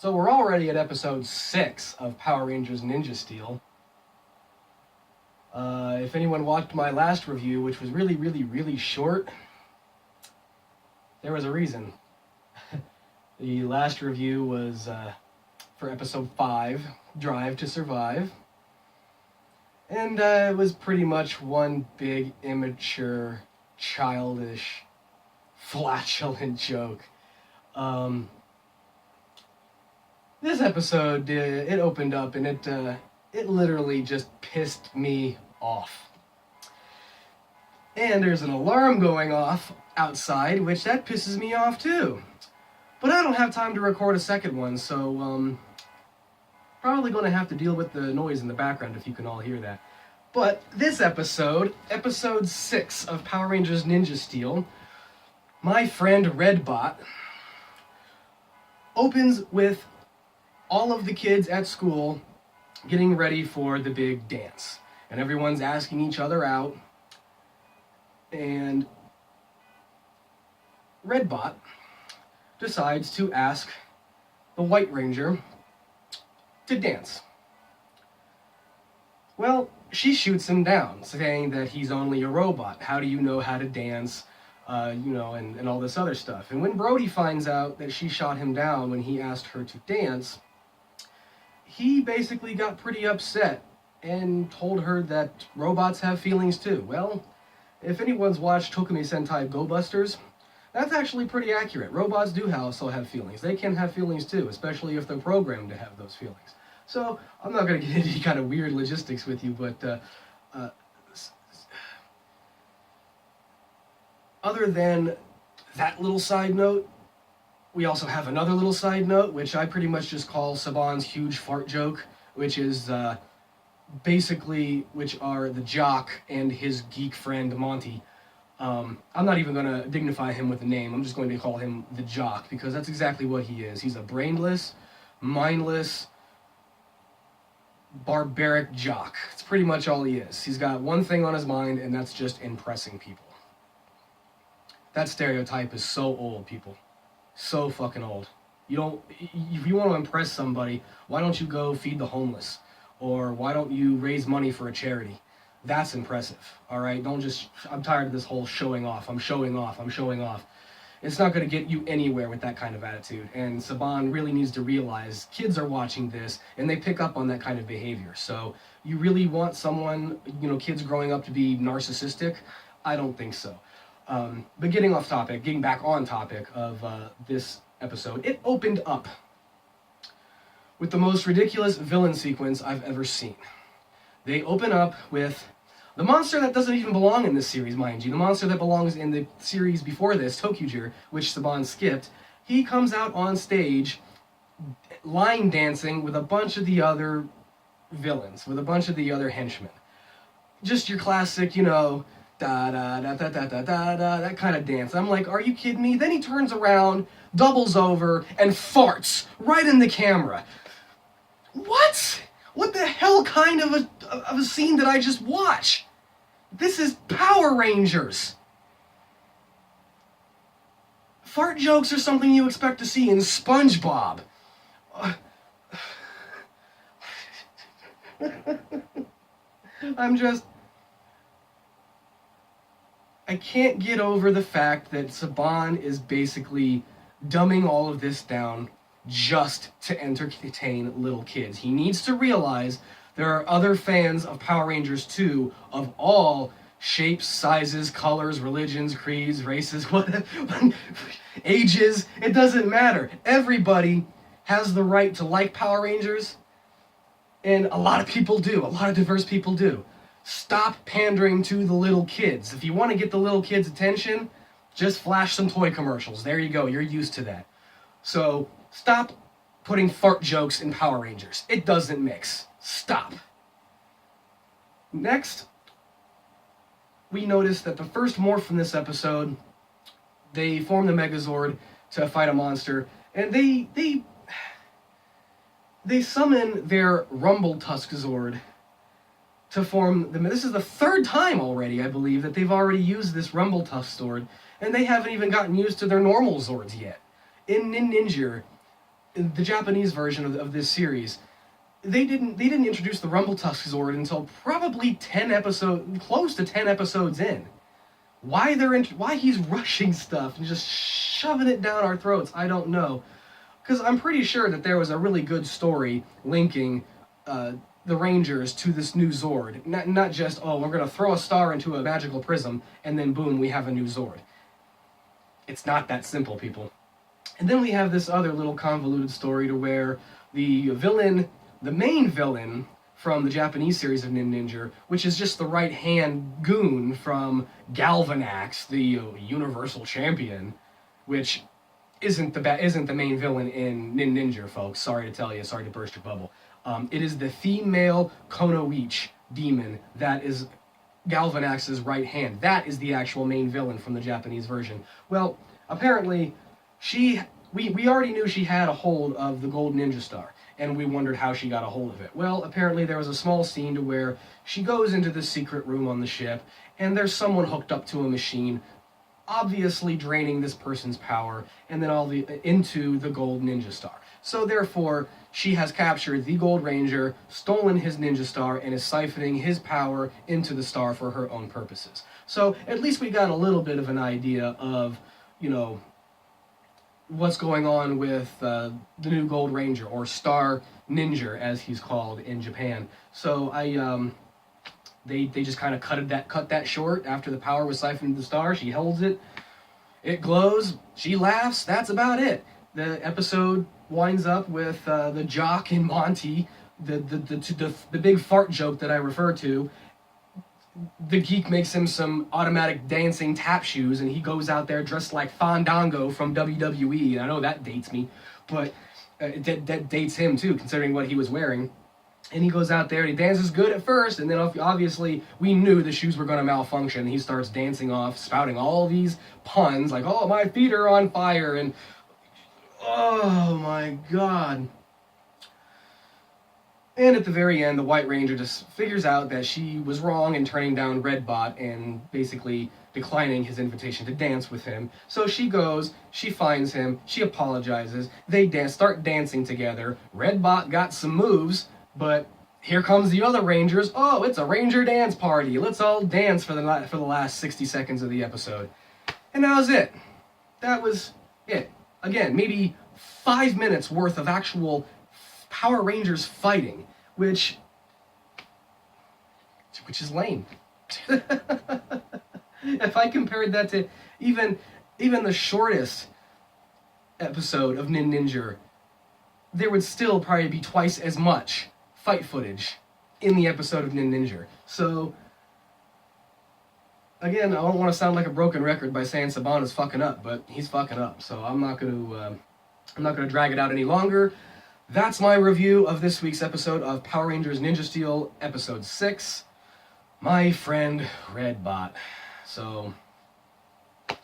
So we're already at episode 6 of Power Rangers Ninja Steel. If anyone watched my last review, which was really short, there was a reason. The last review was for episode 5, Drive to Survive. And it was pretty much one big, immature, childish, flatulent joke. This episode, it opened up and it literally just pissed me off. And there's an alarm going off outside, which that pisses me off too. But I don't have time to record a second one, so probably going to have to deal with the noise in the background if you can all hear that. But this episode, episode 6 of Power Rangers Ninja Steel, My Friend Redbot, opens with all of the kids at school getting ready for the big dance. And everyone's asking each other out. And Redbot decides to ask the White Ranger to dance. Well, she shoots him down, saying that he's only a robot. How do you know how to dance? And all this other stuff. And when Brody finds out that she shot him down when he asked her to dance, he basically got pretty upset and told her that robots have feelings too. Well, if anyone's watched Tokumi Sentai Go Busters, that's actually pretty accurate. Robots do also have feelings. They can have feelings too, especially if they're programmed to have those feelings. So, I'm not going to get into any kind of weird logistics with you, but other than that little side note, we also have another little side note, which I pretty much just call Saban's huge fart joke, which is which are the jock and his geek friend Monty. I'm not even going to dignify him with a name. I'm just going to call him the jock, because that's exactly what he is. He's a brainless, mindless, barbaric jock. It's pretty much all he is. He's got one thing on his mind, and that's just impressing people. That stereotype is so old, people. So fucking old. If you want to impress somebody, why don't you go feed the homeless? Or why don't you raise money for a charity? That's impressive, alright? I'm tired of this whole showing off. I'm showing off. It's not going to get you anywhere with that kind of attitude. And Saban really needs to realize kids are watching this, and they pick up on that kind of behavior. So, you really want someone, kids growing up to be narcissistic? I don't think so. But getting back on topic of this episode, it opened up with the most ridiculous villain sequence I've ever seen. They open up with the monster that doesn't even belong in this series, mind you. The monster that belongs in the series before this, Tokyuger, which Saban skipped. He comes out on stage line dancing with a bunch of the other villains, with a bunch of the other henchmen. Just your classic, da da da da da da da da, that kind of dance. I'm like, are you kidding me? Then he turns around, doubles over, and farts right in the camera. What? What the hell kind of a scene did I just watch? This is Power Rangers. Fart jokes are something you expect to see in SpongeBob. I can't get over the fact that Saban is basically dumbing all of this down just to entertain little kids. He needs to realize there are other fans of Power Rangers too, of all shapes, sizes, colors, religions, creeds, races, ages. It doesn't matter. Everybody has the right to like Power Rangers, and a lot of people do. A lot of diverse people do. Stop pandering to the little kids. If you want to get the little kids' attention, just flash some toy commercials. There you go. You're used to that. So, stop putting fart jokes in Power Rangers. It doesn't mix. Stop. Next, we notice that the first morph in this episode, they form the Megazord to fight a monster, and they summon their Rumble Tusk Zord to form the... This is the third time already, I believe, that they've already used this Rumble Tusk Zord, and they haven't even gotten used to their normal Zords yet. In Ninja, the Japanese version of this series, they didn't introduce the Rumbletusk Zord until probably close to 10 episodes in. Why he's rushing stuff and just shoving it down our throats, I don't know. Because I'm pretty sure that there was a really good story linking the Rangers to this new Zord. Not just, oh, we're going to throw a star into a magical prism, and then boom, we have a new Zord. It's not that simple, people. And then we have this other little convoluted story to where the main villain from the Japanese series of Ninja, which is just the right-hand goon from Galvanax, the Universal Champion, which isn't the main villain in Ninja, folks. Sorry to tell you, sorry to burst your bubble. It is the female Konoichi demon that is Galvanax's right hand. That is the actual main villain from the Japanese version. Well, apparently, we already knew she had a hold of the Gold Ninja Star, and we wondered how she got a hold of it. Well, apparently there was a small scene to where she goes into the secret room on the ship, and there's someone hooked up to a machine, obviously draining this person's power, and then into the Gold Ninja Star. So therefore, she has captured the Gold Ranger, stolen his Ninja Star, and is siphoning his power into the star for her own purposes. So at least we got a little bit of an idea of, what's going on with the new Gold Ranger, or Star Ninja, as he's called in Japan. So they just kind of cut that short after the power was siphoned into the star. She holds it, it glows, she laughs, that's about it. The episode winds up with the jock and Monty, the big fart joke that I refer to. The geek makes him some automatic dancing tap shoes, and he goes out there dressed like Fandango from WWE. I know that dates me, but that dates him too, considering what he was wearing. And he goes out there and he dances good at first, and then obviously we knew the shoes were going to malfunction. He starts dancing off, spouting all these puns like, oh, my feet are on fire, and oh my god. And at the very end, the White Ranger just figures out that she was wrong in turning down Redbot and basically declining his invitation to dance with him. So she goes, she finds him, she apologizes, they start dancing together. Redbot got some moves, but here comes the other Rangers. Oh, it's a Ranger dance party. Let's all dance for the last 60 seconds of the episode. And that was it. That was it. Again, maybe 5 minutes worth of actual Power Rangers fighting, which is lame. If I compared that to even the shortest episode of Ninja, there would still probably be twice as much fight footage in the episode of Ninja. So again, I don't want to sound like a broken record by saying Saban is fucking up, but he's fucking up. So I'm not going to drag it out any longer. That's my review of this week's episode of Power Rangers Ninja Steel, Episode 6, My Friend Redbot. So, I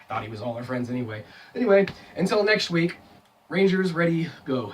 thought he was all our friends anyway. Anyway, until next week, Rangers ready, go.